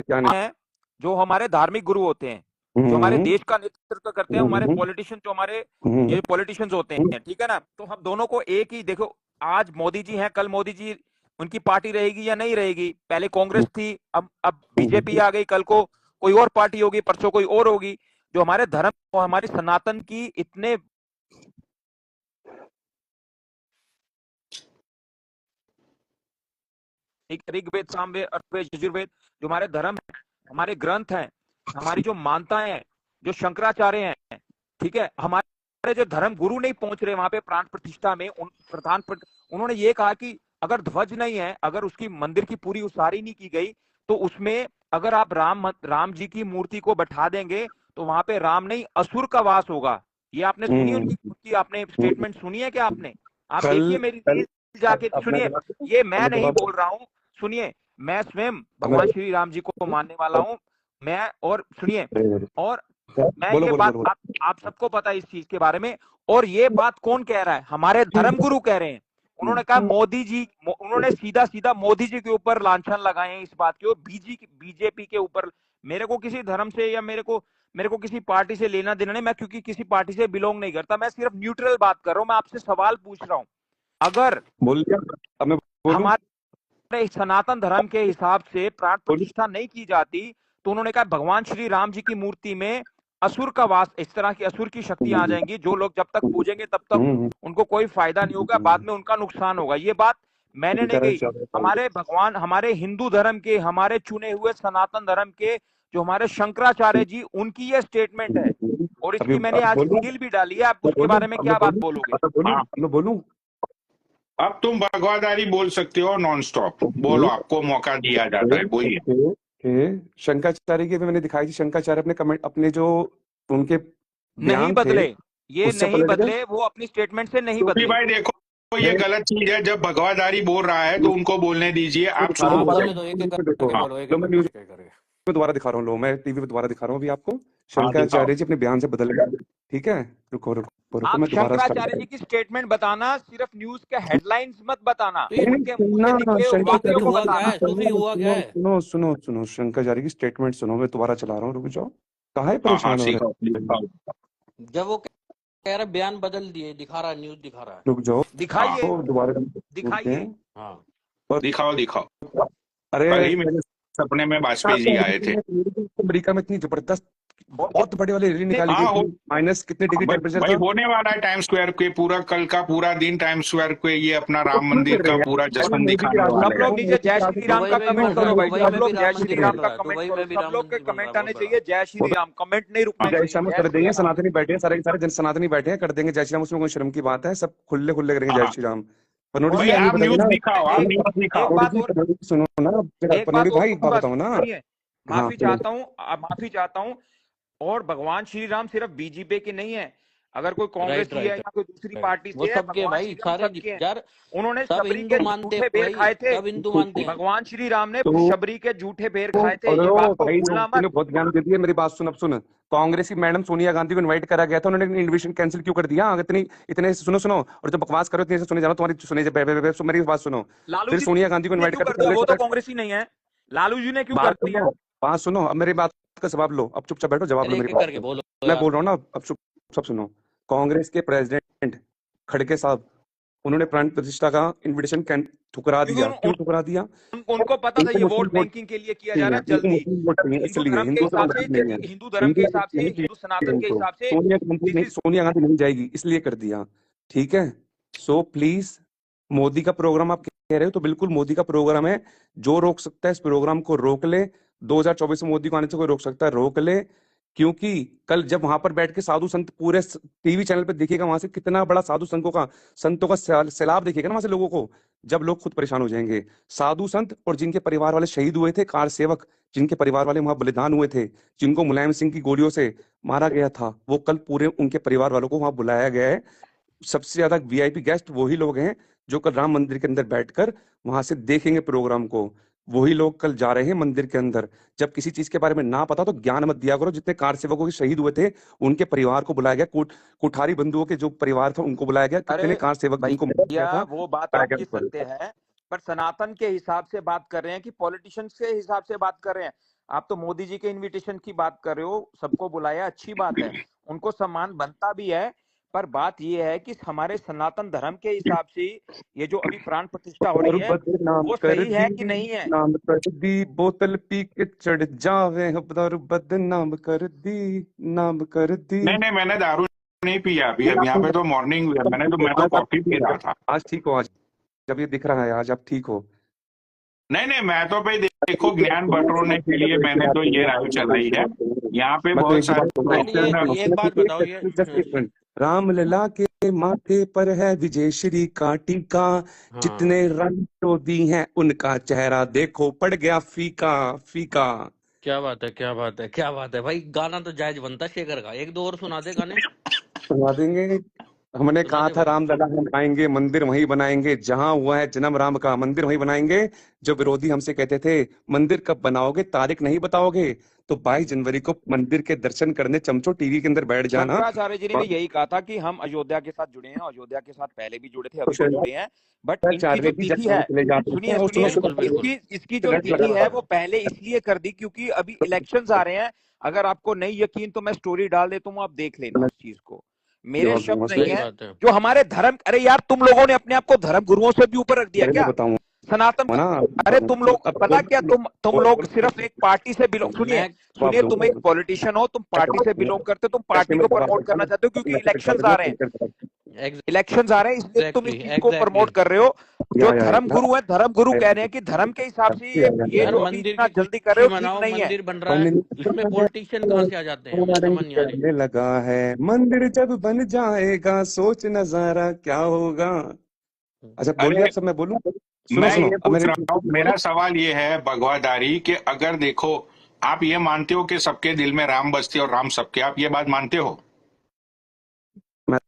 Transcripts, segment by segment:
क्या नहीं। हैं जो हमारे धार्मिक गुरु होते हैं, जो हमारे हम्म, देश का नेतृत्व करते हैं, हमारे हम्म, पॉलिटिशियन, जो हमारे हम्म, ये पॉलिटिशियंस होते हैं, ठीक है ना। तो हम दोनों को एक ही देखो, आज मोदी जी हैं, कल मोदी जी उनकी पार्टी रहेगी या नहीं रहेगी। पहले कांग्रेस थी, अब बीजेपी आ गई, कल को कोई और पार्टी होगी, परसों कोई और होगी। जो हमारे धर्म और हमारी सनातन की इतने ऋग्वेद, सामवेद, अर्थवेद, यजुर्वेद, जो हमारे धर्म है, हमारे ग्रंथ हैं, हमारी जो मान्यताएं हैं, जो शंकराचार्य हैं, ठीक है, हमारे जो धर्म गुरु नहीं पहुंच रहे वहां पे प्राण प्रतिष्ठा में, उन्होंने ये कहा कि अगर ध्वज नहीं है, अगर उसकी मंदिर की पूरी उसारी नहीं की गई, तो उसमें अगर आप राम जी की मूर्ति को बैठा देंगे, तो वहां पे राम नहीं असुर का वास होगा। ये आपने सुनी हम्म, उनकी आपने स्टेटमेंट सुनी है क्या आपने? आप कल देखिए मेरी कल रील जाके अब मैं सुनिए। जवाब ये अब मैं मैं नहीं जवाब बोल रहा हूँ, सुनिए, मैं स्वयं अब मैं भगवान श्री राम जी को मानने वाला हूँ। मैं और सुनिए, और मैं बोलो ये बोलो बात बोलो आप सबको पता है इस चीज के बारे में। और ये बात कौन कह रहा है? हमारे धर्म गुरु कह रहे हैं। उन्होंने कहा मोदी जी, उन्होंने सीधा सीधा मोदी जी के ऊपर लांछन लगाए हैं इस बात के, बीजेपी के ऊपर। मेरे को किसी धर्म से या मेरे को किसी पार्टी से लेना देना नहीं, मैं क्योंकि किसी पार्टी से बिलोंग नहीं करता, मैं सिर्फ न्यूट्रल बात कर रहा हूं। मैं आपसे सवाल पूछ रहा हूं, अगर बोल लिया। अब मैं बोलूं। हमारे सनातन धर्म के हिसाब से प्राण बोलूं। प्रतिष्ठा नहीं की जाती, तो उन्होंने कहा भगवान श्री राम जी की मूर्ति में असुर का वास, इस तरह की असुर की शक्ति आ जाएंगी, जो लोग जब तक पूजेंगे तब तक उनको कोई फायदा नहीं होगा, बाद में उनका नुकसान होगा। ये बात मैंने नहीं कही, हमारे भगवान, हमारे हिंदू धर्म के, हमारे चुने हुए सनातन धर्म के जो हमारे शंकराचार्य जी, उनकी ये स्टेटमेंट है। और अभी इसकी मैंने अब आज बोलूं। रील भी डाली है। आप मैं उसके बोलूं। बारे में अब मैं क्या बात बोलूं। बोलोगे? अब मैं बोलूं। हाँ, अब मैं बोलूं। अब तुम भगवादारी बोल सकते हो नॉन स्टॉप, बोलो, आपको मौका दिया जाता है, बोलिए। शंकराचार्य की भी मैंने दिखाई थी। शंकराचार्य अपने कमेंट, अपने जो उनके नहीं बयान थे बदले, ये उससे नहीं पलट गए। बदले, वो अपनी स्टेटमेंट से नहीं सूफी बदले। भाई देखो, ये गलत चीज है। जब भगवादारी बोल रहा है तो उनको बोलने दीजिए, मैं आप दिखा रहा शुरू हूँ हाँ दोबारा। बोलने करें। दो, एक एक देखो, करके हाँ, बोलो, एक लो एक मैं करके, न्यूज एक एक करके। में दोबारा दिखा रहा हूँ। लो मैं टीवी पे दोबारा दिखा रहा हूँ अभी आपको। हाँ, दिखाओ। शंकराचार्य जी अपने बयान से बदल गए। ठीक है, रुको रुको रुको, आप मैं दोबारा शंकराचार्य स्टार्ट। जी की स्टेटमेंट बताना, सिर्फ न्यूज के हेडलाइंस मत बताना, तो ये उनके मुंह से सुनना निकले हुए ये वाक्यों शंकराचार्य को हुआ की क्या बताना। है सूफी, सुनो हुआ क्या सुनो है? सुनो सुनो सुनो, शंकराचार्य की स्टेटमेंट सुनो। मैं दोबारा चला रहा हूँ, रुक जाओ। काहे हाँ हाँ, परेशान हो सीखाओ रहे हैं? दिखाओ। जब वो कह रहा बयान बदल दिए, दिखा रहा है, न्यूज दिखा रहा है। रुक जाओ। हाँ, दिखाइए, तो दोबारा बोलते दिखाइए। हैं। हाँ और दिखाओ दिखाओ। अरे कल ही मेरे सपने में वाजपेयी जी आए थे। अमेरिका में इतनी जबरदस्त बहुत बड़े वाली रैली निकाली गई हाँ, थी। माइनस कितने डिग्री भाई टेम्परेचर भाई था। होने वाला है टाइम स्क्वायर के पूरा, कल का पूरा दिन टाइम स्क्वायर पे ये अपना वो राम क्यों मंदिर कर रहे का हैं पूरा यार? वो जश्न मोदी के दिखाने राज सब वाले हैं। लोग वो नीचे मोदी के जय राज श्री राम दुबई का में भी कमेंट बन रहा करो है, भाई, दुबई सब में भी लोग राम जय मंदिर श्री बन राम का रहा है, कमेंट दुबई करो, में भी सब राम लोग के मंदिर बन रहा कमेंट है, बहुत आने बड़ा। चाहिए जय श्री राम। कमेंट नहीं रुकने जय चाहिए, श्याम जय कर श्री देंगे, राम। सनातनी बैठे हैं, सारे के सारे जन सनातनी बैठे हैं, कर देंगे जय श्री राम। उसमें कोई शर्म की बात है? सब खुले खुले करेंगे जय हाँ, श्री राम। पनोड़ी और जी भाई मैं आप नहीं आप बताइए न्यूज ना। दिखाओ, आप एक न्यूज दिखाओ। एक पनोड़ी बात जी, और, पनोड़ी जी सुनो ना जरा। एक पनोड़ी बात और भाई बात बोलूंगा, बताओ ना। सुनिए, हाँ माफी पनोड़ी। चाहता हूं, माफी चाहता हूं। और भगवान श्री राम सिर्फ बीजेपी के नहीं है, अगर कोई कांग्रेस राइट ही है राइट या कोई दूसरी राइट, पार्टी वो से है, सबके भगवान भाई, श्री राम सारे सबके हैं। यार, उन्होंने सब शबरी हिंदू के मानते झूठे हैं बेर भाई, खाए थे, सब हिंदू मानते हैं। भगवान श्री राम ने तो शबरी के झूठे बेर खाए थे, अरे ये ओ बात को भाई, भूलना तूने मत। बहुत ज्ञान दे दिया। मेरी बात सुन। अब सुन, कांग्रेस की मैडम सोनिया गांधी को इनवाइट करा गया था, उन्होंने इनविटेशन कैंसिल क्यों कर दिया? इतनी इतने सुनो सुनो, और जब बकवास करो इतने से सुने जानो, तुम्हारी सुने मेरी बात सुनो। लालू फिर जी सोनिया गांधी को ने इनवाइट क्यों कर दिया? वो तो कर। कांग्रेस ही नहीं है, लालू जी ने क्यों कर बात दिया? सुनो, बात सुनो। अब मेरी बात का जवाब लो। अब चुपचाप बैठो, जवाब लो अरे एक मेरी एक बात करके का। बोलो मैं यार। बोल रहा हूँ ना, अब चुप सब सुनो। कांग्रेस के प्रेसिडेंट खड़गे साहब, उन्होंने प्राण प्रतिष्ठा का इनविटेशन ठुकरा क्योंकि दिया। क्यों ठुकरा दिया? उनको पता था उनको ये मुस्लिम वोट वोट बैंकिंग के लिए किया जा नहीं रहा है, है उनको जल्दी। मुस्लिम वोट नहीं है, हिंदू इसलिए धर्म के हिंदू से हिसाब वोट से, नहीं है। हिंदू धर्म के इंडिया हिसाब से, नहीं हिंदू चाहिए सनातन के उनको। हिसाब से सोनिया गांधी दिस नहीं, इज। सोनिया गांधी नहीं जाएगी, इसलिए कर दिया। ठीक है। सो प्लीज, मोदी का प्रोग्राम आप कह रहे हो तो बिल्कुल मोदी का प्रोग्राम है। जो रोक सकता है इस प्रोग्राम को रोक ले। 2024 में मोदी को आने से कोई रोक सकता है, रोक ले। क्योंकि कल जब वहां पर बैठ के साधु संत पूरे टीवी चैनल पे देखिएगा, वहां से कितना बड़ा साधु संतों का सैलाब देखिएगा ना वहां से लोगों को। जब लोग खुद परेशान हो जाएंगे। साधु संत और जिनके परिवार वाले शहीद हुए थे, कार सेवक, जिनके परिवार वाले वहां बलिदान हुए थे, जिनको मुलायम सिंह की गोलियों से मारा गया था, वो कल पूरे उनके परिवार वालों को वहां बुलाया गया है। सबसे ज्यादा वीआईपी गेस्ट वही लोग हैं जो कल राम मंदिर के अंदर बैठकर वहां से देखेंगे प्रोग्राम को। वही लोग कल जा रहे हैं मंदिर के अंदर। जब किसी चीज के बारे में ना पता तो ज्ञान मत दिया करो। जितने कार सेवकों के शहीद हुए थे, उनके परिवार को बुलाया गया। कुठारी बंधुओं के जो परिवार था उनको बुलाया गया। अरे कितने कार सेवक जिनको मारा गया भैया, था, वो बात बुलाया आप गया की ऊपर। सत्य है, पर सनातन के हिसाब से बात कर रहे हैं कि पॉलिटिशियंस के हिसाब से बात कर रहे हैं? आप तो मोदी जी के इनविटेशन की बात कर रहे हो, सबको बुलाया, अच्छी बात है, उनको सम्मान बनता भी है, पर बात ये है कि हमारे सनातन धर्म के हिसाब से ये जो अभी प्राण प्रतिष्ठा हो रही और है बदनाम वो कर सही है कि दी, नहीं है? नाम कर दी, बोतल पी के चढ़ जावे, और बदनाम कर दी, नाम कर दी। नहीं नहीं, मैंने दारू नहीं पिया अभी। अब यहाँ पे तो मॉर्निंग है, मैं तो कॉफी पी रहा था। आज ठीक हो? आज जब ये दिख रहा है आज आप ठीक हो? नहीं नहीं, मैं तो भाई देखो, ज्ञान बटोरने के लिए मैंने तो ये राय चल रही है। यहाँ पे मैं तो बहुत एक ही बात सारे कहूंगा, क्वेश्चन। ये एक बात बताओ, ये जस्ट एक मिनट। राम लला के माथे पर है विजय श्री का टीका, हाँ जितने रंग तो दी हैं उनका चेहरा देखो पड़ गया फीका फीका। क्या बात है, क्या बात है, क्या बात है भाई। गाना तो जायज बनता है शेखर का, एक दो और सुना दे गाने। सुना देंगे। हमने सुना कहा दे था भाई। राम लला हम आएंगे, मंदिर वहीं बनाएंगे जहां हुआ है जन्म राम का, मंदिर वहीं बनाएंगे। जो विरोधी हमसे कहते थे मंदिर कब बनाओगे, तारीख नहीं बताओगे, तो 22 जनवरी को मंदिर के दर्शन करने चमचो टीवी के अंदर बैठ जाना। शंकराचार्य जी ने भी यही कहा था कि हम अयोध्या के साथ जुड़े हैं, अयोध्या के साथ पहले भी जुड़े थे, अभी भी जुड़े हैं, बट इनकी जो भी तिथि है, चले जाते सुनिए हैं और सुनिए, बिल्कुल बिल्कुल। इसकी जो तिथि है वो पहले इसलिए कर दी क्योंकि अभी इलेक्शंस आ रहे हैं। अगर आपको नहीं यकीन तो मैं स्टोरी डाल देता हूँ, आप देख लेना उस चीज को, मेरे शब्द नहीं सही है। बात है। जो हमारे धर्म, अरे यार तुम लोगों ने अपने आप को धर्म गुरुओं से भी ऊपर रख दिया क्या? बताऊं सनातन को, ना, अरे तुम लोग पता क्या, तुम लोग सिर्फ एक पार्टी से बिलोंग, सुनिए मैं सुनिए, तुम एक पॉलिटिशियन हो, तुम पार्टी से बिलोंग करते हो, तुम पार्टी को प्रमोट करना चाहते हो क्योंकि इलेक्शंस आ रहे हैं, इलेक्शंस आ रहे हैं, इसलिए तुम इस चीज को प्रमोट कर रहे हो। जो धर्म गुरु है, धर्म गुरु कह रहे हैं कि धर्म के हिसाब से ये यार जो अभी मंदिर इतना की जल्दी कर रहे खुशी हो ठीक मनाओ, नहीं है। मंदिर बन रहा है, इसमें पॉलिटिशियन कहाँ से आ जाते हैं, मुझे समझ नहीं आ रही। करने लगा है, मंदिर जब बन जाएगा सोच नजारा क्या होगा। अच्छा बोलिए अरे आप सब, मैं बोलूं? मैं सुनो ये अब पूछ मेरे रहा हूँ, मेरा सवाल ये है भगवादारी कि अगर देखो, आप ये मानते हो कि सबके दिल में राम बसते और राम सबके, आप ये बात मानते हो? मैं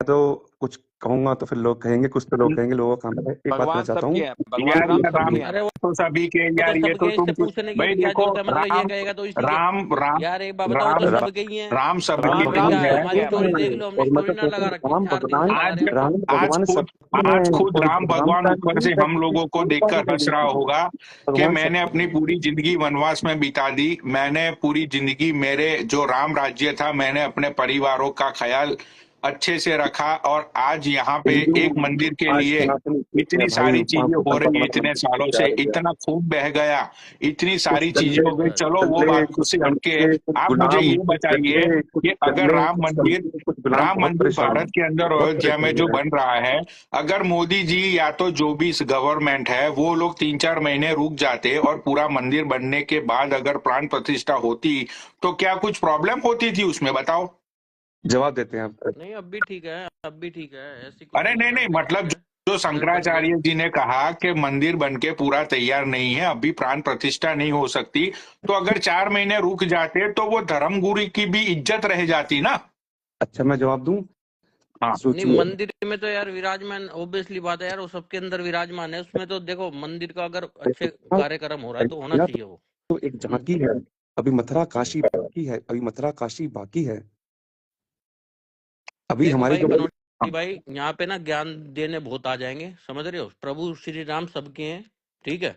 तो कुछ कहूंगा तो फिर लोग कहेंगे, कुछ तो लोग कहेंगे, लोगों का काम है। एक बात कहना भगवान चाहता सबके हूँ हैं, भगवान यार राम ये राम सबके हैं। अरे वो तो सभी के, तो यार ये तो सबके, इससे तुम पूछने की भाई क्या देखो, जरूरत है, मतलब ये राम कहेगा तो इसी के, राम राम यार एक बात बताओ, तो राम सबके ही हैं। राम सबके भगवान हमने राम क्या, है। हमारी सबके हैं स्टोरी भाई। देख लो, हमने और मैं स्टोरी तो ना लगा रखी, राम 4 दिन भगवान, से लगा आज रहे हैं। राम आज भगवान खुद सबके आज हैं, खुद कोई राम भगवान ऊपर से हम लोगों को देखकर हंस रहा होगा कि भगवान मैंने सबके अपनी पूरी जिंदगी वनवास में बिता दी, मैंने पूरी जिंदगी, मेरे जो राम राज्य था, मैंने अपने परिवारों का ख्याल अच्छे से रखा, और आज यहाँ पे एक मंदिर के आज लिए सनातनी इतनी भाई सारी चीजें आपको हो रही है, कंफर्म इतने सालों से इतना खून बह गया, इतनी कुछ सारी चीजें दल्ले हो गई, चलो वो दल्ले बात कुछ से हटके दल्ले कुछ आप मुझे गुलाम ये कुछ बताइए दल्ले कुछ कि अगर दल्ले कुछ दल्ले कुछ गुलाम राम बहुत मंदिर परेशान भारत के अंदर बहुत अयोध्या में परेशान जो है। बन रहा है, अगर मोदी जी या तो जो भी गवर्नमेंट है वो लोग 3-4 महीने रुक जाते और पूरा मंदिर बनने के बाद अगर प्राण प्रतिष्ठा होती, तो क्या कुछ प्रॉब्लम होती थी उसमें, बताओ? जवाब देते हैं आप। नहीं अब भी ठीक है, अब भी ठीक है, ऐसी कुछ अरे नहीं नहीं है, नहीं, अब भी ठीक मतलब है। जो मंदिर बन गया। शंकराचार्य जी ने कहा कि मंदिर बनके पूरा तैयार नहीं है, अभी प्राण प्रतिष्ठा नहीं हो सकती, तो अगर 4 महीने रुक जाते तो वो धर्मगुरु की भी इज्जत रह जाती ना। अच्छा मैं जवाब दूं? हाँ नहीं सोचिए, मंदिर में तो यार विराजमान ऑब्वियसली बात है यार, वो सबके अंदर विराजमान है, उसमें तो देखो मंदिर का अगर अच्छे कार्यक्रम हो रहा है तो होना चाहिए वो। तो एक झांकी है, अभी मथुरा काशी हम्म। बाकी है, अभी मथुरा काशी बाकी है। अभी देखो हमारी भाई जो बनोटी भाई, यहाँ पे ना ज्ञान देने बहुत आ जाएंगे, समझ रहे हो, प्रभु श्री राम सबके हैं, ठीक है,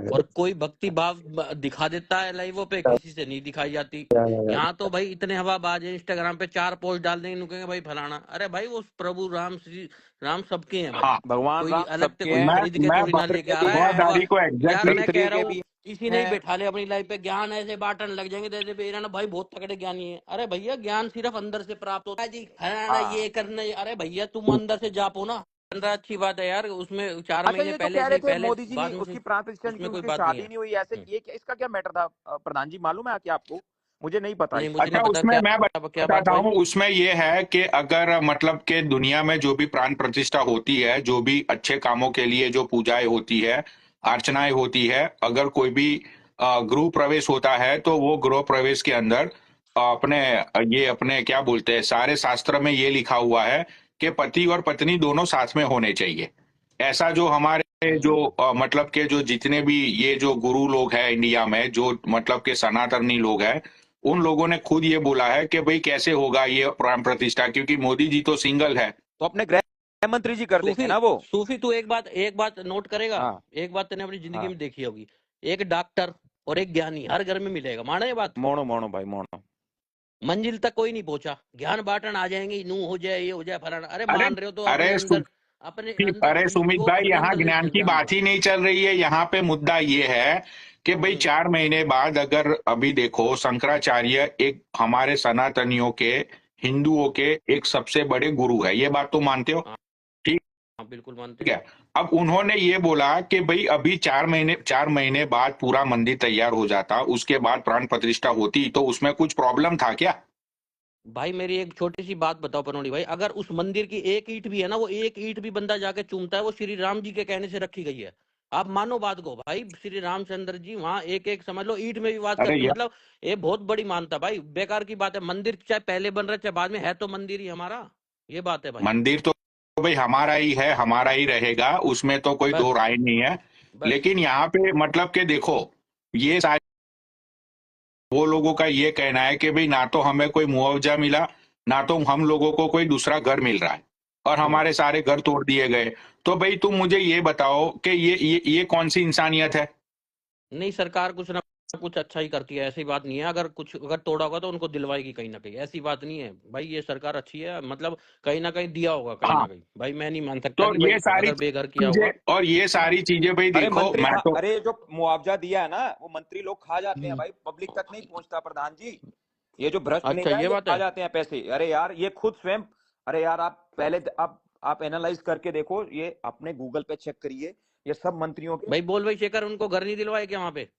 और कोई भक्ति भाव दिखा देता है लाइवों पे, किसी से नहीं दिखाई जाती। यहाँ तो भाई इतने हवाबाज है, इंस्टाग्राम पे 4 पोस्ट डाल देंगे, नुकेंगे भाई फलाना, अरे भाई वो प्रभु राम श्री राम सबके हैं भाई। हाँ, भगवान कोई राम अलग से सबके कोई हैं। खरीद के मैं थोड़ी ना लेके आ रहा है भगवादारी को यार एग्जैक्टली मैं कह रहा के हूँ, भी किसी ने हैं। बैठा ले अपनी लाइफ पे, ज्ञान ऐसे बांटने लग जाएंगे जैसे बेराना भाई बहुत तगड़े ज्ञानी है। अरे भैया ज्ञान सिर्फ अंदर से प्राप्त होता है जी, फलाना हाँ। ये करना, अरे भैया तुम अंदर से जापो ना, रहा अच्छी बात है यार, उसमें 4 अच्छा महीने ये जो पहले कह से रहे ही, थे पहले मोदी जी बाद ने में उसकी से, प्राण प्रतिष्ठा की, उसमें कोई उसकी बात नहीं शादी है। नहीं हुई ऐसे, ये इसका क्या मैटर था प्रधान जी, मालूम है क्या आपको? मुझे नहीं पता नहीं इस मुझे चीज अच्छा, नहीं का। पता उसमें मैं क्या बात बताता भाई। हूँ, उसमें ये है कि अगर मतलब के दुनिया में जो भी प्राण प्रतिष्ठा होती है, जो भी अच्छे कामों के लिए जो पूजाएं होती है, अर्चनाएं होती है, अगर कोई भी गृह प्रवेश होता है, तो वो गृह प्रवेश के अंदर अपने ये अपने क्या बोलते हैं, सारे शास्त्र में ये लिखा हुआ है कि पति और पत्नी दोनों साथ में होने चाहिए। ऐसा जो हमारे जो मतलब के जो जितने भी ये जो गुरु लोग हैं इंडिया में, जो मतलब के सनातनी लोग हैं, उन लोगों ने खुद ये बोला है कि भाई कैसे होगा ये प्राण प्रतिष्ठा, क्योंकि मोदी जी तो सिंगल है। तो अपने गृह मंत्री जी कर देंगे ना वो। सूफी तू एक बात नोट करेगा, हाँ एक बात तूने अपनी जिंदगी हाँ में देखी होगी, एक डॉक्टर और एक ज्ञानी हर घर में मिलेगा। माना ये बात? मोनो मोनो भाई मोनो। मंजिल तक कोई नहीं पहुंचा, ज्ञान बांटन आ जाएंगे, नू हो जाए, ये हो जाए, फलाना। अरे अरे मान रहे हो तो अरे अपने अंदर सुमित इसको भाई, अपने यहाँ अंदर ले ज्ञान चल की जाओ बात ना। ही नहीं चल रही है। यहाँ पे मुद्दा ये है कि भाई 4 महीने बाद अगर अभी देखो, शंकराचार्य एक हमारे सनातनियों के, हिंदुओं के एक सबसे बड़े गुरु है, ये बात तो मानते हो? हाँ, ठीक हाँ, बिल्कुल मानते हैं। है। अब उन्होंने ये बोला कि भाई अभी 4 महीने बाद पूरा मंदिर तैयार हो जाता, उसके बाद प्राण प्रतिष्ठा होती, तो उसमें कुछ प्रॉब्लम था क्या? भाई मेरी एक छोटी सी बात बताओ पनौड़ी भाई, अगर उस मंदिर की एक ईंट भी है ना, वो एक ईंट भी बंदा जाके चूमता है, वो श्री राम जी के कहने से रखी गई है। आप मानो बात को भाई, श्री रामचंद्र जी वहां एक एक समझ लो ईंट में भी वास अरे करते, यार, मतलब ये बहुत बड़ी मानता भाई। बेकार की बात है, मंदिर चाहे पहले बन रहा है चाहे बाद में, है तो मंदिर ही हमारा। ये बात है भाई। मंदिर तो भाई हमारा ही है, हमारा ही रहेगा, उसमें तो कोई दो बस राय नहीं है। बस। लेकिन यहाँ पे मतलब कि देखो, ये सारे वो लोगों का ये कहना है कि भाई ना तो हमें कोई मुआवजा मिला, ना तो हम लोगों को कोई दूसरा घर मिल रहा है, और हम्म। हमारे सारे घर तोड़ दिए गए। तो भाई तुम मुझे ये बताओ कि ये कौन सी इंसानियत है? नहीं, सरकार कुछ ना कुछ अच्छा ही करती है, ऐसी बात नहीं है। अगर तोड़ा होगा तो उनको दिलवाएगी कहीं ना कहीं, ऐसी बात नहीं है भाई। ये सरकार अच्छी है, मतलब कहीं ना कहीं दिया होगा, कहीं हाँ, ना कहीं। भाई मैं नहीं मान सकता तो कि ये भाई सारी अगर बेघर किया चीजें, होगा। और ये सारी चीजें भाई अरे देखो, मंत्री मैं तो अरे जो मुआवजा दिया है ना, वो मंत्री लोग खा जाते हैं हम्म। भाई, पब्लिक तक नहीं पहुंचता प्रधान जी। ये जो भ्रष्ट अच्छा, नेता है ये ये बात खा है। जाते हैं पैसे। अरे यार ये खुद स्वयं, अरे यार आप पहले आप एनालाइज करके देखो, ये अपने गूगल पे चेक करिए, ये सब मंत्रियों के। भाई बोल भाई शेखर, उनको घर नहीं दिलवाए क्या वहां पे?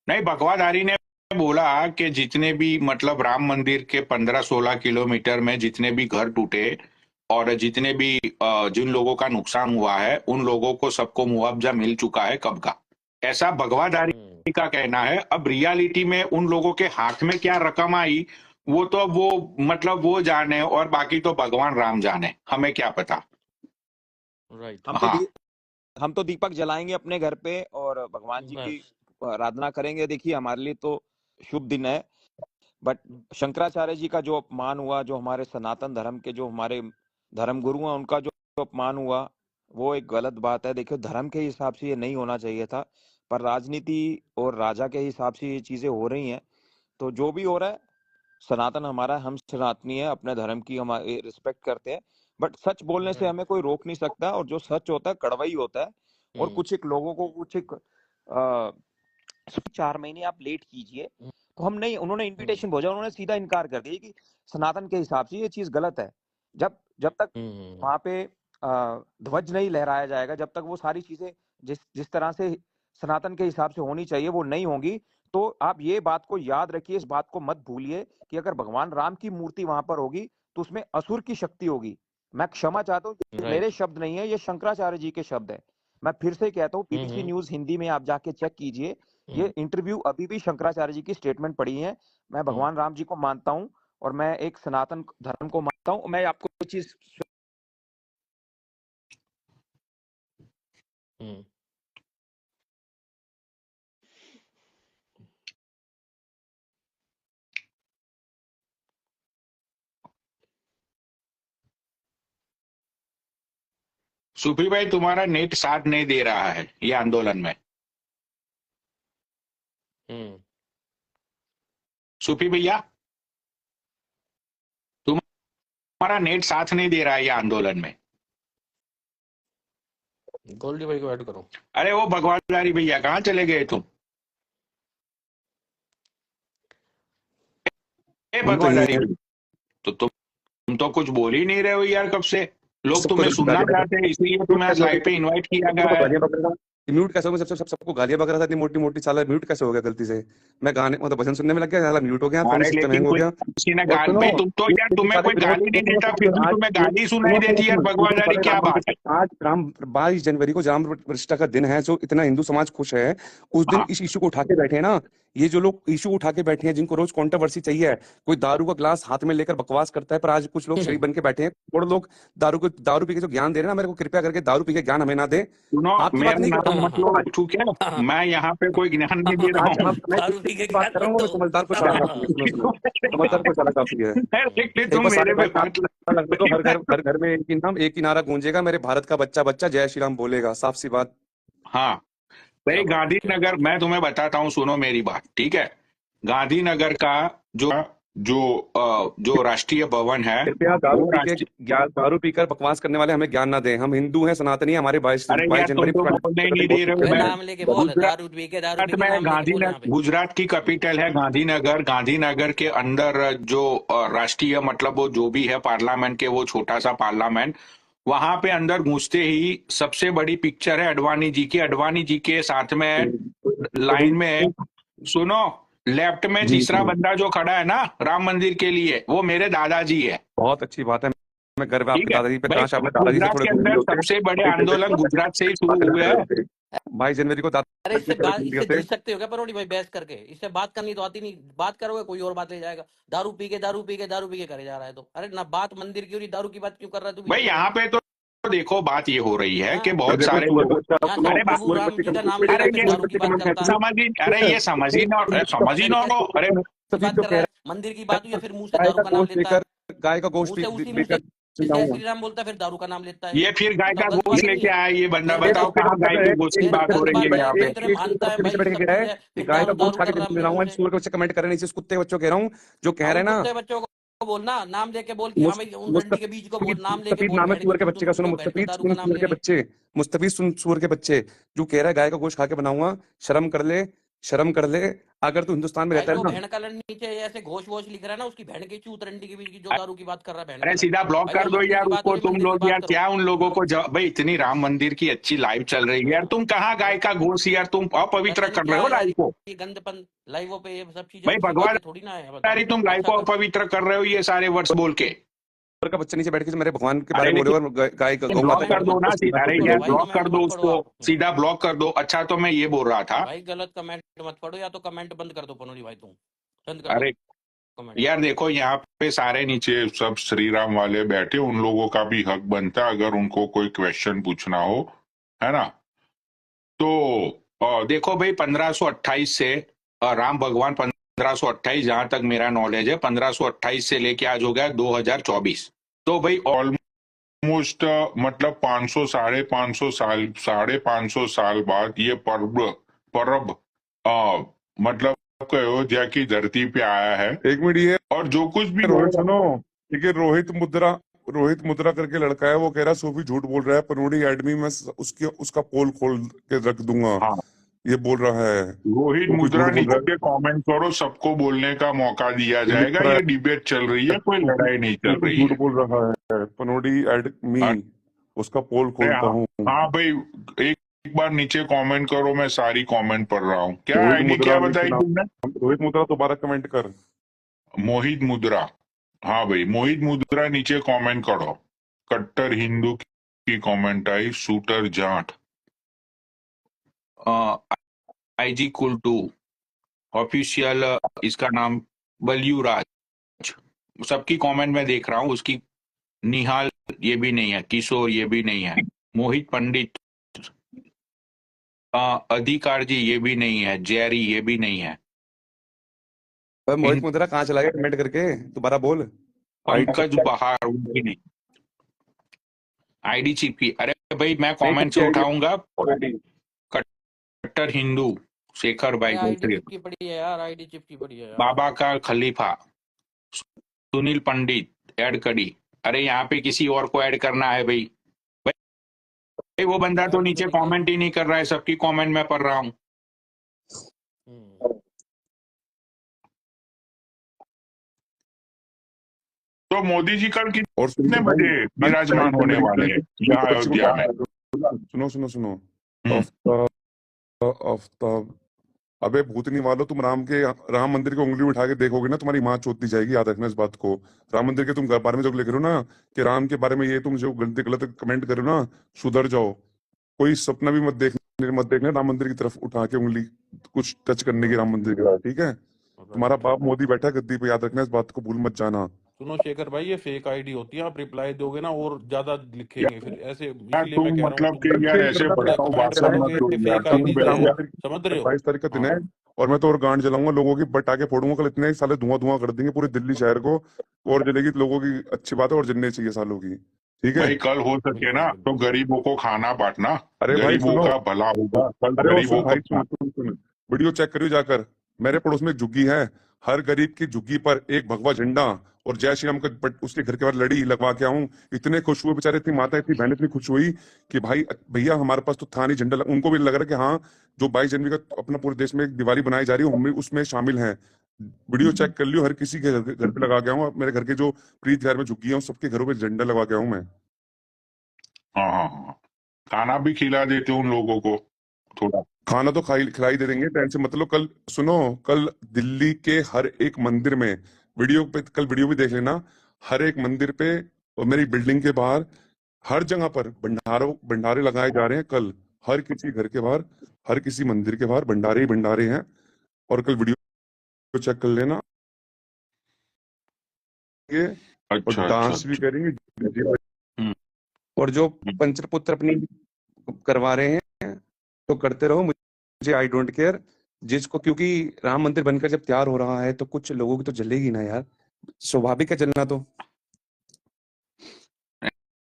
नहीं, बकवादारी ने बोला कि जितने भी मतलब राम मंदिर के 15-16 किलोमीटर में जितने भी घर टूटे, और जितने भी जिन लोगों का नुकसान हुआ है, उन लोगों को सबको मुआवजा मिल चुका है कब का, ऐसा हम्म। बगवादारी का कहना है। अब रियलिटी में उन लोगों के हाथ में क्या रकम आई, वो तो अब वो मतलब वो जाने, और बाकी तो भगवान राम जाने, हमें क्या पता। राइट। हम तो हाँ, हम तो दीपक जलाएंगे अपने घर पे और भगवान जी की बस। आराधना करेंगे। देखिए हमारे लिए तो शुभ दिन है। बट शंकराचार्य जी का जो अपमान हुआ, जो हमारे सनातन धर्म के जो हमारे धर्म गुरु हैं उनका जो अपमान हुआ, वो एक गलत बात है। देखियो धर्म के हिसाब से ये नहीं होना चाहिए था, पर राजनीति और राजा के हिसाब से ये चीजें हो रही हैं। तो जो भी हो रहा है, सनातन हमारा है, हम सनातनी है, अपने धर्म की हम रिस्पेक्ट करते हैं। बट सच बोलने से राइट। हमें कोई रोक नहीं सकता, और जो सच होता है कड़वा ही होता है। और हम्म। कुछ एक लोगों को कुछ एक 4 महीने आप लेट कीजिए, तो हम नहीं, उन्होंने इनविटेशन भेजा, उन्होंने सीधा इनकार कर दिया कि सनातन के हिसाब से ये चीज गलत है। जब जब तक हम्म। वहां पे ध्वज नहीं लहराया जाएगा, जब तक वो सारी चीजें जिस जिस तरह से सनातन के हिसाब से होनी चाहिए वो नहीं होंगी, तो आप ये बात को याद रखिए, इस बात को मत भूलिए कि अगर भगवान राम की मूर्ति वहां पर होगी तो उसमें असुर की शक्ति होगी। मैं क्षमा चाहता हूँ, ये मेरे राइट। शब्द नहीं है, ये शंकराचार्य जी के शब्द है। मैं फिर से कहता हूँ, पीटीसी हम्म। न्यूज हिंदी में आप जाके चेक कीजिए, हम्म। ये इंटरव्यू अभी भी शंकराचार्य जी की स्टेटमेंट पड़ी है। मैं हम्म। भगवान राम जी को मानता हूँ, और मैं एक सनातन धर्म को मानता हूँ। मैं आपको एक चीज, हम्म। सुफी भाई तुम्हारा नेट साथ नहीं दे रहा है ये आंदोलन में। हम्म। सुफी भैया, तुम्हारा नेट साथ नहीं दे रहा है ये आंदोलन में। गोल्डी भाई को ऐड करो। अरे वो भगवानदारी भैया कहाँ चले गए तुम? ए हम तो ये भगवानदारी भैया, तो तुम तो कुछ बोल ही नहीं रहे हो यार कब से। लोग सबको तुम्हें सुनना गालियां चाहते हैं, इसलिए म्यूट तुम्हें आज कैसे हो लाइव पे इनवाइट किया गया, गया है। गालियां बक रहा था। म्यूट कैसे हो गया? सबको गालियां बक रहा था, इतनी मोटी मोटी साला म्यूट कैसे हो गया गलती से? मैं गाने मतलब भजन सुनने में लग गया, साला म्यूट हो गया, फोन अरे सिस्टम लेकिन हैंग हो कोई गया। किसी ने और गाल सुनो, भाई, तुम तो ये यार, ये तुम्हें साले कोई विरोध गाली नहीं सुनो देता, सुनो फिर सुनो, भी आज तुम्हें गाली सुनाई सुनो देती है। सुनो सुनो, भगवानदारी साले क्या राम बात है? आज राम 22 जनवरी को राम प्रतिष्ठा का दिन है, जो इतना हिंदू समाज खुश है। उस दिन हाँ, इस इशू को उठा के बैठे हैं ना, ये जो लोग इशू उठा के बैठे हैं, जिनको रोज कंट्रोवर्सी चाहिए, कोई दारू का ग्लास हाथ में लेकर बकवास करता है, पर आज कुछ लोग शरीफ बन के बैठे हैं। और लोग दारू पी के जो ज्ञान दे रहे हैं ना, मेरे को कृपया करके दारू पी के ज्ञान हमें ना दे। सुनो, आपकी बात मेरा नहीं कर नाम रहा मत हाँ। लो, आज। ठीक है? मैं यहाँ पे कोई ज्ञान नहीं दे रहा आज हूँ। मैं दारू पी के किस बात ज्ञान कर रहा मत हूँ, दो। मैं समझदार को चारा काफी है, सुनो सुनो, समझदार को चारा काफी है। डायरेक्टली एक तुम बार सारे मेरे पे भाई बात लगता तो हर घर में एक ही नाम, एक ही नारा गूंजेगा, मेरे भारत का बच्चा बच्चा जय श्री राम बोलेगा, साफ सी बात। हाँ, भाई क्या बात है, क्या गांधीनगर, बात मैं तुम्हें बताता हूँ, सुनो मेरी बात, ठीक है। गांधीनगर का जो जो राष्ट्रीय भवन है, कृपया दारू वो पी के दारू पीकर बकवास करने वाले हमें ज्ञान ना दें। हम हिंदू हैं, सनातनी हैं, हमारे 22 अरे 22 यार तुम जनवरी तो पर बोलने ही नहीं बहुत दे रहे हो। अबे खुशी है। नाम लेके बोल, दारू पी के गुजरात में नाम लेके बोल यहाँ पे। गुजरात की कैपिटल है गांधीनगर। गांधीनगर के अंदर जो राष्ट्रीय मतलब वो जो भी है पार्लियामेंट के, वो छोटा सा पार्लियामेंट, वहां पे अंदर घुसते ही सबसे बड़ी पिक्चर है अडवाणी जी की। अडवाणी जी के साथ में लाइन में, सुनो, लेफ्ट में जी तीसरा बंदा जो खड़ा है ना राम मंदिर के लिए, वो मेरे दादाजी है। बहुत अच्छी बात है। मैं गर्व है ठीक आपके है दादाजी पे। भाई, काश आप दादाजी से गुजरात थोड़े के दूर भी अंदर होते। सबसे बड़े 22 जनवरी आंदोलन को गुजरात से ही बात शुरू हुए कर हैं। रहे थे। 22 जनवरी को अरे दादाजी इससे थोड़े दूर इससे होते। जीत सकते हो क्या परोड़ी भाई बहस करके? इससे बात करनी तो आती नहीं, बात करोगे कोई और बात ले जाएगा। दारू पी के करे जा रहा है तो। अरे ना बात मंदिर की हो रही, दारू की बात क्यों कर रहा है तू भाई बीच में? यहाँ पे तो देखो बात ये हो रही है कि हाँ? बहुत देखो सारे लोग, यहाँ सब अरे प्रभु राम जी का नाम लेता अरे है, फिर ये दारू की बात करता है। समझ ही, अरे ये समझ ही ना, समझ ही फिर ना कैसे लो। अरे की तभी बात तो कर कह रहा है? रहा मंदिर की बात हुई या फिर मुंह से है, दारू का नाम लेता है? गाय का गोश्त मुंह से उसी मुंह लेकर से जय जाऊंगा। श्री राम बोलता है, फिर दारू का नाम लेता है। ये फिर गाय बताओ, का गलत गोश्त बात नहीं लेके है? आया ये बंदा, फिर बताओ कहाँ गाय के गोश्त की फिर बात हो गलत रही बात है है, यहाँ पे। एक तरह मानता है नीचे भाई बैठ के सब कह रहा कुछ है है, कि फिर गाय का दारू गोश्त दारू खा के कर रहा है ले रहा मेरे हूँ। मुंह मैं से। सूअर के बच्चे कमेंट कर रहे हैं, नीचे इस कुत्ते के बच्चों कह रहा हूँ जो कह हाँ, रहे उन हैं ना। कुत्ते बच्चों को बोलना, नाम लेके बोल कि हाँ भाई उन रंडी के बीज को बोल, नाम लेके मुस्तफीद बोल, नाम है भेड़ सूअर के के चूत बच्चे का। सुनो, उनको भेड़ के मुस्तफीद दारू सुन का नाम सूअर ले के रहे। बच्चे, मुस्तफीद सुन सूअर के बच्चे जो कह रहा है गाय का गोश्त खा के बनाऊंगा। शर्म कर ले, शर्म कर ले। अगर तू हिंदुस्तान में भाई रहता है वो ना। भेड़ का लड़ नीचे ऐसे घोष वोष लिख रहा है ना, उसकी भेड़ के चूत रंडी के बीच की जो दारू की बात कर रहा है, भेड़ का अरे लड़। सीधा ब्लॉक भाई वो कर दो मंदिर यार की बात हो उसको रही, तुम मंदिर की लोग बात यार। करो। क्या उन लोगों को भाई इतनी राम मंदिर की अच्छी लाइव चल रही है यार, तुम कहाँ गाय का गोश्त यार, तुम अपवित्र पता नहीं कर रहे क्या हो है यार, लाइव को। ये गंदपन लाइवों पे ये सब चीजें भाई अच्छी भगवान, बातें थोड़ी ना है, बताओ। यार तुम गाय अच्छा को कर अपवित्र कर रहे हो ये सारे वर्ड्स बोल के। सूअर का बच्चा नीचे बैठ के मेरे भगवान के अरे बारे में बोले लेकिन और गाय गौ माता ब्लॉक के कर कमेंट दो मत ना बारे अरे पढ़ो यार भाई, ब्लॉक कमेंट कर दो मत पढ़ो उसको, आप। सीधा ब्लॉक कर दो। अच्छा तो मैं ये बोल रहा था, भाई गलत कमेंट मत पढ़ो, या तो कमेंट बंद कर दो पनोली भाई, तुम बंद कर दो अरे कमेंट। यार देखो यहाँ पे सारे नीचे सब श्री राम वाले बैठे, उन लोगों का भी हक बनता है अगर उनको कोई क्वेश्चन पूछना हो, है ना। तो देखो भाई 1528 से राम भगवान 1528, जहां तक मेरा नॉलेज है 1528 से लेके आज हो गया 2024। तो भाई ऑलमोस्ट मतलब 500 550 साल बाद ये पर्व मतलब अयोध्या की धरती पे आया है। एक मिनट, ये और जो कुछ भी हो रोहित सुनो। ठीक है, रोहित मुद्रा करके लड़का है, वो कह रहा है सूफी झूठ बोल रहा है। पनोड़ी एडमी में उसका पोल खोल के रख दूंगा। हाँ, ये बोल रहा है रोहित सूफी मुद्रा झूठ बोल नीचे रहा के कमेंट करो, सबको बोलने का मौका दिया है। जाएगा। लिख रहा ये डिबेट चल रही है, कोई है लड़ाई नहीं चल सूफी रही झूठ है। बोल रहा है। पनोड़ी एडमी उसका पोल अरे खोलता हाँ, हूँ। हाँ भाई, एक बार नीचे कमेंट करो, मैं सारी कमेंट पढ़ रहा हूँ। क्या रोहित आईडी मुद्रा क्या नीचे बताई नाम, तुमने? रोहित मुद्रा दोबारा कमेंट कर। मोहित मुद्रा, हाँ भाई मोहित मुद्रा नीचे कमेंट करो। कट्टर हिंदू की कमेंट आई, शूटर जाट, आईजी कुल टू ऑफिशियल, इसका नाम बलियूराज। सबकी कमेंट में देख रहा हूँ, उसकी निहाल ये भी नहीं है, किशोर ये भी नहीं है, मोहित पंडित, अधिकार जी ये भी नहीं है, जेरी ये भी नहीं है, मोहित मुद्रा कहाँ चला गया कमेंट करके? दोबारा बोल। पंकज बहार उनकी नहीं, आईडी चिपकी। अरे भाई मैं कमेंट से उठाऊंगा। कट्टर हिंदू शेखर भाई आईडी गोत्री, चिपकी पड़ी है यार, आईडी चिपकी पड़ी है यार। बाबा का खलीफा, सुनील पंडित ऐड करी। अरे यहाँ पे किसी और को ऐड करना है भाई। भाई वो बंदा तो नीचे कमेंट ही नहीं कर रहा है, सबकी कमेंट मैं पढ़ रहा हूँ। तो मोदी जी कल कितने बजे विराजमान होने वाले हैं यहाँ अयोध्या में? सुनो सुनो सुनो। आफ्ताब, अबे भूतनी वालों, तुम राम मंदिर की उंगली उठा के देखोगे ना, तुम्हारी माँ चोतती जाएगी। याद रखना इस बात को। राम मंदिर के तुम बारे में जो लिख रहे हो ना, कि राम के बारे में ये तुम जो गलत कमेंट कर रहे हो ना, सुधर जाओ। कोई सपना भी मत देखना राम मंदिर की तरफ उठा के उंगली कुछ टच करने की राम मंदिर के, ठीक है। तुम्हारा बाप मोदी बैठा है गद्दी पे, याद रखना इस बात को, भूल मत जाना। सुनो शेखर भाई, ये फेक आईडी होती है, आप रिप्लाई दोगे ना और ज्यादा लिखेंगे फिर ऐसे, यार इसलिए तुम मैं कह रहा मतलब हूँ कि यार ऐसे भड़काऊ कमेंट भाषण मत करोगे करो यार फेक तुम आईडी बेटा। से, समझ रहे हो? 22 तारीख का दिन है, और मैं तो और गांड जलाऊंगा लोगों की, बट आके फोड़ूंगा कल। इतने साले धुआं धुआं कर देंगे पूरे दिल्ली शहर को, और जलेगी लोगों की। अच्छी बात है, और जलने चाहिए सालों की। ठीक है। भाई कल हो सके ना तो गरीबों को खाना बांटना, अरे भाई गरीबों सुनो, का भला होगा, कल अरे वो गरीबों सुन को भाई, सुन वीडियो चेक करियो जाकर। मेरे पड़ोस में एक झुग्गी है, हर गरीब की झुग्गी पर एक भगवा झंडा और जय श्री राम का उसके घर के बाहर लड़ी लगवा के आऊं। इतने खुश हुए बेचारे, इतनी माता इतनी बहन इतनी खुश हुई कि भाई भैया हमारे पास तो था नहीं झंडा। उनको भी लग रहा है कि हाँ, जो 22 जनवरी का अपना पूरे देश में एक दिवाली बनाई जा रही है, हम भी उसमें शामिल हैं। वीडियो चेक कर लियो, हर किसी के घर पे लगा के आऊं। मेरे घर के जो प्रीत घर में झुग्गी है, सबके घरों पे झंडा लगा के आऊं मैं। हाँ हाँ हाँ, खाना भी खिला देते उन लोगों को थोड़ा। खाना तो खिलाई दे देंगे, टेंशन मत लो। कल सुनो, कल दिल्ली के हर एक मंदिर में वीडियो पे, कल वीडियो भी देख लेना, हर एक मंदिर पे और मेरी बिल्डिंग के बाहर हर जगह पर भंडारे लगाए जा रहे हैं कल। हर किसी घर के बाहर, हर किसी मंदिर के बाहर भंडारे ही भंडारे हैं। और कल वीडियो चेक कर लेना ये, और अच्छा अच्छा डांस भी अच्छा। करेंगे, डीजे हम्म, और जो पंचपुत्र अपनी करवा रहे हैं तो करते रहो, मुझे आई डोंट केयर जिसको, क्योंकि राम मंदिर बनकर जब तैयार हो रहा है तो कुछ लोगों की तो जलेगी ना यार, स्वाभाविक है जलना तो।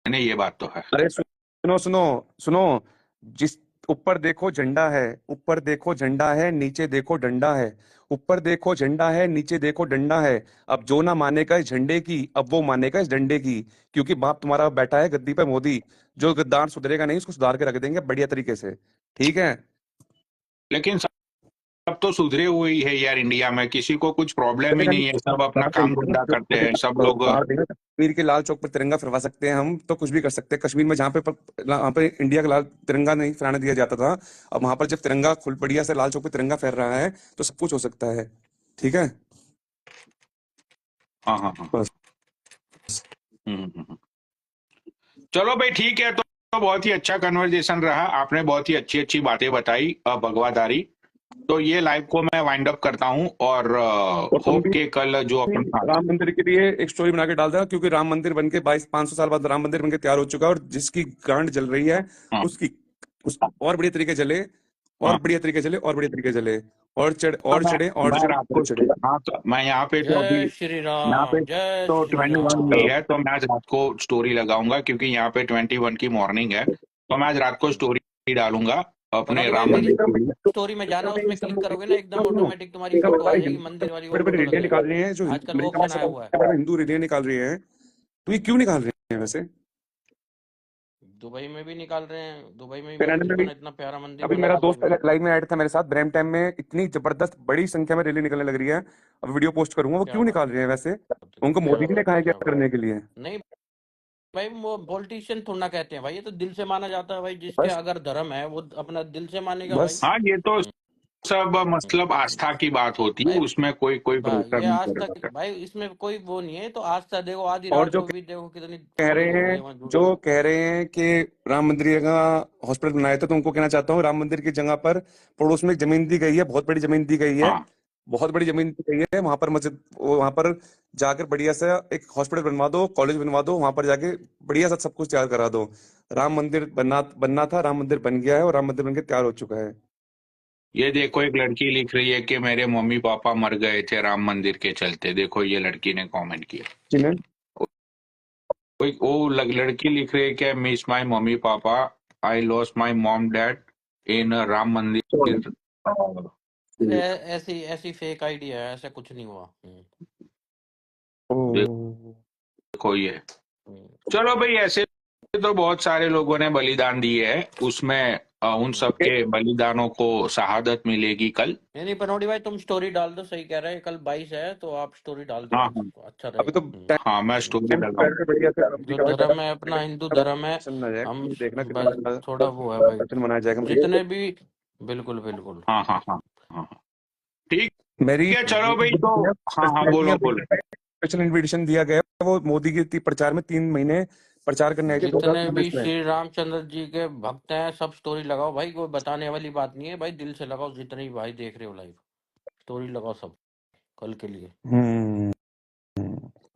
नहीं ये बात तो है। अरे सुनो सुनो सुनो, जिस ऊपर देखो झंडा है, ऊपर देखो झंडा है, नीचे देखो डंडा है। ऊपर देखो झंडा है, नीचे देखो डंडा है। अब जो ना मानेगा इस झंडे की, अब वो मानेगा इस डंडे की, क्योंकि बाप तुम्हारा बैठा है गद्दी पे मोदी। जो गद्दार सुधरेगा नहीं उसको सुधार के रख देंगे बढ़िया तरीके से, ठीक है। लेकिन सब तो सुधरे हुए ही है यार, इंडिया में किसी को कुछ प्रॉब्लम ही नहीं है, सब अपना काम धंधा करते हैं सब लोग। कश्मीर के लाल चौक पर तिरंगा फहरा सकते हैं हम, तो कुछ भी कर सकते हैं कश्मीर में, जहाँ पे वहाँ पे इंडिया का लाल तिरंगा नहीं फहराने दिया जाता था। अब वहां पर जब तिरंगा खुल बढ़िया से लाल चौक पे तिरंगा फहर रहा है तो सब कुछ हो सकता है, ठीक है। हाँ हाँ हाँ। बस हम्म। चलो भाई ठीक है, तो बहुत ही अच्छा कन्वर्जेशन रहा, आपने बहुत ही अच्छी अच्छी बातें बताई भगवादारी। तो ये लाइव को मैं वाइंड अप करता हूँ और और तुम होप भी के कल जो अपन राम मंदिर के लिए एक स्टोरी बना के डाल देना, क्योंकि राम मंदिर बन के 500 साल बाद राम मंदिर बन के तैयार हो चुका है, और जिसकी गांड जल रही है हाँ उस और बढ़िया तरीके जले, और हाँ। बढ़िया तरीके जले, और बढ़िया तरीके जले, और चढ़े तो और चढ़े और मैं चढ़े रात और को, चढ़े। हाँ तो मैं यहाँ पे तो अभी, जय श्री यहाँ पे राम, जय तो श्री 21 राम। में है, तो मैं आज रात को स्टोरी लगाऊंगा क्योंकि यहाँ पे 21 की मॉर्निंग है, तो मैं आज रात को स्टोरी डालूंगा अपने मनोज भाई राम मेरी मंदिर के लिए। स्टोरी में जाना, उसमें क्लिक करोगे ना एकदम ऑटोमेटिक तुम्हारी फोटो आ जाएगी, मंदिर वाली वो बड़े बड़े फोटो रैलियां लगेगी। निकाल रहे हैं जो आजकल वो अमेरिका में ऑप्शन आया हुआ है। सब हिंदू रैलियां निकाल रहे हैं, तो ये क्यों निकाल रहे हैं वैसे? दुबई में भी निकाल रहे हैं, दुबई में भी कनाडा में भी। इतना इतना प्यारा मंदिर अभी बना मेरा दुबई दोस्त में। लाइव में ऐड था मेरे साथ, ब्रेम टाइम में इतनी जबरदस्त बड़ी संख्या में रैली निकलने लग रही है। अब वीडियो पोस्ट करूंगा, वो क्या क्यों बात निकाल रहे हैं वैसे? है, उनको क्या मोदी जी ने बात कहा है, है क्या क्या बात करने के लिए? नहीं भाई, वो पॉलिटिशियन थोड़ा ना कहते हैं भाई, ये तो दिल से माना जाता है भाई, जिसके बस अगर धर्म है वो अपना दिल से मानेगा भाई। बस हाँ ये तो हम्म, सब मतलब आस्था की बात होती है, भाई उसमें कोई कोई ये प्रेशर नहीं आज तक करेगा। भाई इसमें कोई वो नहीं है, तो आज तक देखो आधी और रात जो को भी देखो कितनी कह रहे पुलिस हो गई हैं, वहाँ जुड़ी। जो कह रहे हैं कि राम मंदिर का हॉस्पिटल बनाया था, तो उनको कहना चाहता हूँ, राम मंदिर की जगह पर पड़ोस में एक जमीन दी गई है, बहुत बड़ी जमीन दी गई है, हाँ बहुत बड़ी जमीन दी गई है, वहां पर मस्जिद, वहां पर जाकर बढ़िया सा एक हॉस्पिटल बनवा दो, कॉलेज बनवा दो, वहां पर जाके बढ़िया सा सब कुछ तैयार करा दो। राम मंदिर बनना बनना था, राम मंदिर बन गया है, और राम मंदिर बन के तैयार हो चुका है। ये देखो एक लड़की लिख रही है कि मेरे मम्मी पापा मर गए थे राम मंदिर के चलते, देखो ये लड़की ने कमेंट किया। जिन्हें कोई वो लड़की लिख रही है कि miss my mummy papa, I lost my mom dad in Ram Mandir. अरे ऐसी ऐसी फेक आइडिया है, ऐसा कुछ नहीं हुआ। देखो ये, हम्म। चलो भाई ऐसे तो बहुत सारे लोगों ने बलिदान दिए हैं, उसमें उन सब के बलिदानों को शहादत मिलेगी कल। नहीं पनौड़ी भाई, तुम स्टोरी डाल दो, सही कह रहे हैं, कल 22 है तो आप स्टोरी डाल दो, हाँ आज हाँ को अच्छा अभी तो रहेगा। हाँ, मैं स्टोरी टाइम लगाऊंगा। बढ़िया से अभी जो का धर्म है अपना हिंदू धर्म है, दर्शन आ जाएगा, हम देखना बस कितना थोड़ा वो है भाई, दर्शन मनाया जाएगा। जितने भी, बिल्कुल बिल्कुल। हाँ हाँ हाँ हाँ हाँ। ठीक मेरी है चलो भाई, तो हाँ हाँ बोलो बोलो। स्पेशल इनविटेशन दिया गया है, वो मोदी के प्रचार में 3 महीने प्रचार करने आए थे जितने भी 2019 में। श्री रामचंद्र जी के भक्त हैं सब स्टोरी लगाओ भाई, कोई बताने वाली बात नहीं है भाई, दिल से लगाओ, जितने भी भाई देख रहे हो लाइव स्टोरी लगाओ सब कल के लिए। हम्म।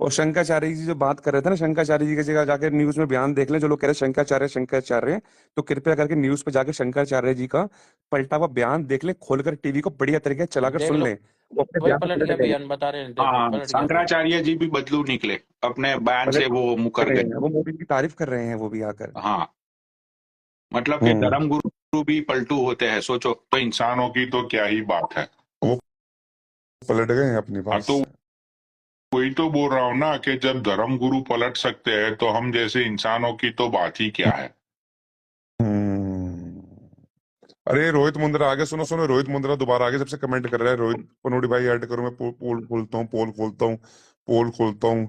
और शंकराचार्य जी जो बात कर रहे थे ना, शंकराचार्य जी की जगह जाकर न्यूज में बयान देख लें, जो लोग कह रहे हैं शंकराचार्य शंकराचार्य, तो कृपया करके न्यूज पे जाकर शंकराचार्य जी का पलटा हुआ बयान देख लें, खोलकर टीवी को बढ़िया तरीके से चलाकर देख सुन लो लें। वो अपने वही बयान पलट पलट गया गए भैया, बता रहे हैं, देखो हाँ, पलट गया वो। शंकराचार्य जी भी बदलू निकले, अपने बयान पलट से वो मुकर गए गए। हैं, वो मोदी की तारीफ कर रहे हैं वो भी आकर। हाँ, मतलब कि हम्म। धर्म गुरु भी पलटू होते हैं, सोचो। तो इंसानों की तो क्या ही बात है। वो पलट गए हैं अपनी हाँ, बात तो से। वही तो बोल रहा हूँ ना कि जब धर्म गुरु पलट सकते हैं तो हम जैसे इंसानों की तो बात ही क्या है। हम्म। अरे रोहित मुंद्रा आगे, सुनो सुनो, रोहित मुंद्रा दोबारा आगे सबसे कमेंट कर रहा है, रोहित पनोडी भाई ऐड करो, मैं पोल खोलता हूँ, पोल खोलता हूँ, पोल खोलता हूँ।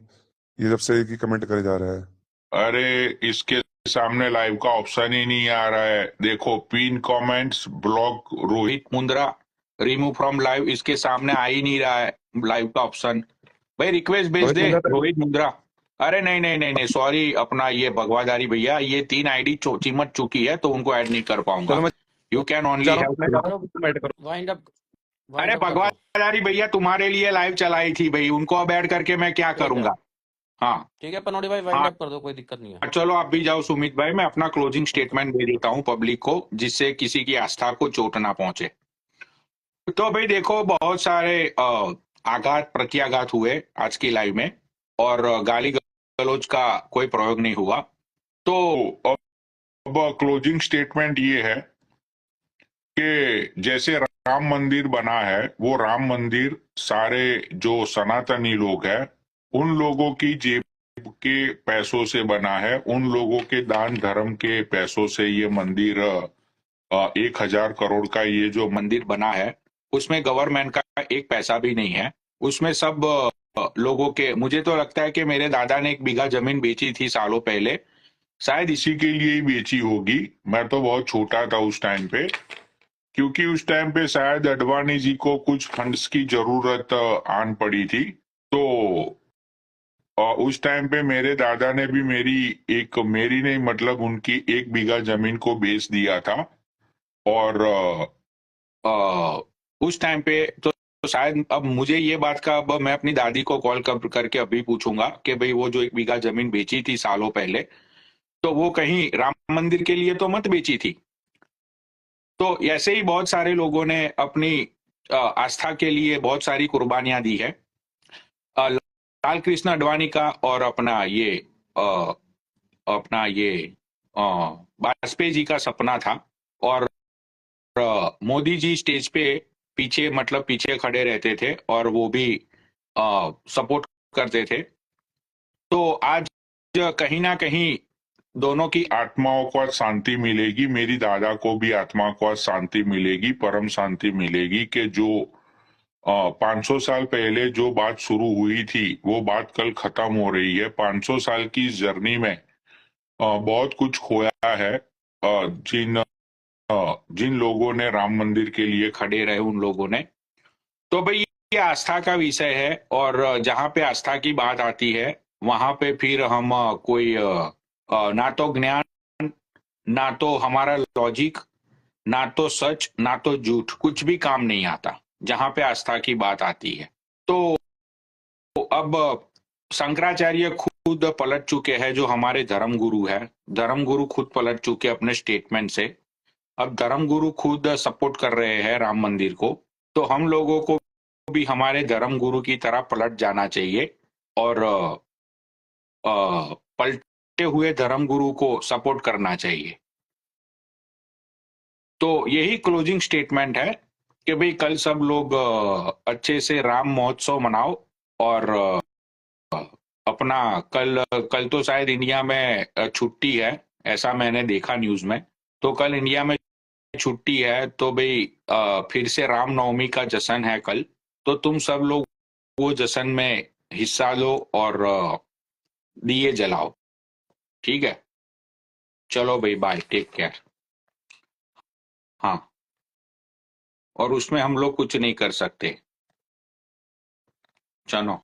ये जब से एक ही कमेंट करे जा रहा है। अरे इसके सामने लाइव का ऑप्शन ही नहीं आ रहा है, देखो pin comments block Rohit Mundra remove from live, इसके सामने आ ही नहीं रहा है लाइव का ऑप्शन। भाई रिक्वेस्ट भेज रोहित दे मुंद्रा तो रोहित मुंद्रा। अरे नहीं नहीं नहीं नहीं, सॉरी, अपना ये भगवादारी भैया, ये 3 आईडी चिमट चुकी है तो उनको ऐड नहीं कर पाऊंगा। चलो मैं यू कैन जा ओनली रहा हैव। हूँ, मैं जा रहा हूँ, तुम ऐड करो। वाइंड अप, अरे वाइंड अप कर दो। भगवादारी भैया तुम्हारे लिए लाइव चलाई थी भाई, उनको अब ऐड करके मैं क्या ठीक है, करूंगा। हाँ ठीक है पनौड़ी भाई, वाइंड हाँ, अप कर दो, कोई दिक्कत नहीं है। चलो आप भी जाओ सुमित भाई, मैं अपना क्लोजिंग स्टेटमेंट दे देता हूँ पब्लिक को, जिससे किसी की आस्था को चोट ना पहुंचे। तो भाई देखो, बहुत सारे आघात प्रत्याघात हुए आज की लाइव में, और गाली गलौज का कोई प्रयोग नहीं हुआ। तो अब क्लोजिंग स्टेटमेंट ये है कि जैसे राम मंदिर बना है, वो राम मंदिर सारे जो सनातनी लोग हैं उन लोगों की जेब के पैसों से बना है, उन लोगों के दान धर्म के पैसों से ये मंदिर 1,000 करोड़ का ये जो मंदिर बना है, उसमें गवर्नमेंट का एक पैसा भी नहीं है। उसमें सब लोगों के, मुझे तो लगता है कि मेरे दादा ने 1 बीघा जमीन बेची थी सालों पहले, शायद इसी के लिए ही बेची होगी। मैं तो बहुत छोटा था उस टाइम पे, क्योंकि उस टाइम पे शायद अडवाणी जी को कुछ फंड्स की जरूरत आन पड़ी थी। तो उस टाइम पे मेरे दादा ने भी मेरी नहीं, मतलब उनकी 1 बीघा जमीन को बेच दिया था। और उस टाइम पे तो शायद, अब मुझे ये बात का, अब मैं अपनी दादी को कॉल करके अभी पूछूंगा कि भाई वो जो 1 बीघा जमीन बेची थी सालों पहले, तो वो कहीं राम मंदिर के लिए तो मत बेची थी। तो ऐसे ही बहुत सारे लोगों ने अपनी आस्था के लिए बहुत सारी कुर्बानियां दी है। लाल कृष्ण अडवाणी का और अपना ये वाजपेयी जी का सपना था, और मोदी जी स्टेज पे पीछे, मतलब पीछे खड़े रहते थे और वो भी सपोर्ट करते थे। तो आज कहीं ना कहीं दोनों की आत्माओं को शांति मिलेगी, मेरी दादा को भी आत्मा को शांति मिलेगी, परम शांति मिलेगी, कि जो 500 साल पहले जो बात शुरू हुई थी वो बात कल खत्म हो रही है। 500 साल की जर्नी में बहुत कुछ खोया है। जिन लोगों ने राम मंदिर के लिए खड़े रहे, उन लोगों ने, तो भाई ये आस्था का विषय है, और जहां पे आस्था की बात आती है वहां पे फिर हम कोई ना तो ज्ञान, ना तो हमारा लॉजिक, ना तो सच, ना तो झूठ, कुछ भी काम नहीं आता जहां पे आस्था की बात आती है। तो अब शंकराचार्य खुद पलट चुके हैं, जो हमारे धर्म गुरु है, धर्म गुरु खुद पलट चुके अपने स्टेटमेंट से। अब धर्म गुरु खुद सपोर्ट कर रहे हैं राम मंदिर को, तो हम लोगों को भी हमारे धर्म गुरु की तरह पलट जाना चाहिए, और पलटे हुए धर्म गुरु को सपोर्ट करना चाहिए। तो यही क्लोजिंग स्टेटमेंट है कि भाई कल सब लोग अच्छे से राम महोत्सव मनाओ, और अपना कल कल तो शायद इंडिया में छुट्टी है, ऐसा मैंने देखा न्यूज में। तो कल इंडिया में छुट्टी है, तो भाई फिर से रामनवमी का जश्न है कल, तो तुम सब लोग वो जश्न में हिस्सा लो और दिए जलाओ। ठीक है, चलो भाई, बाय, टेक केयर। हाँ, और उसमें हम लोग कुछ नहीं कर सकते। चलो।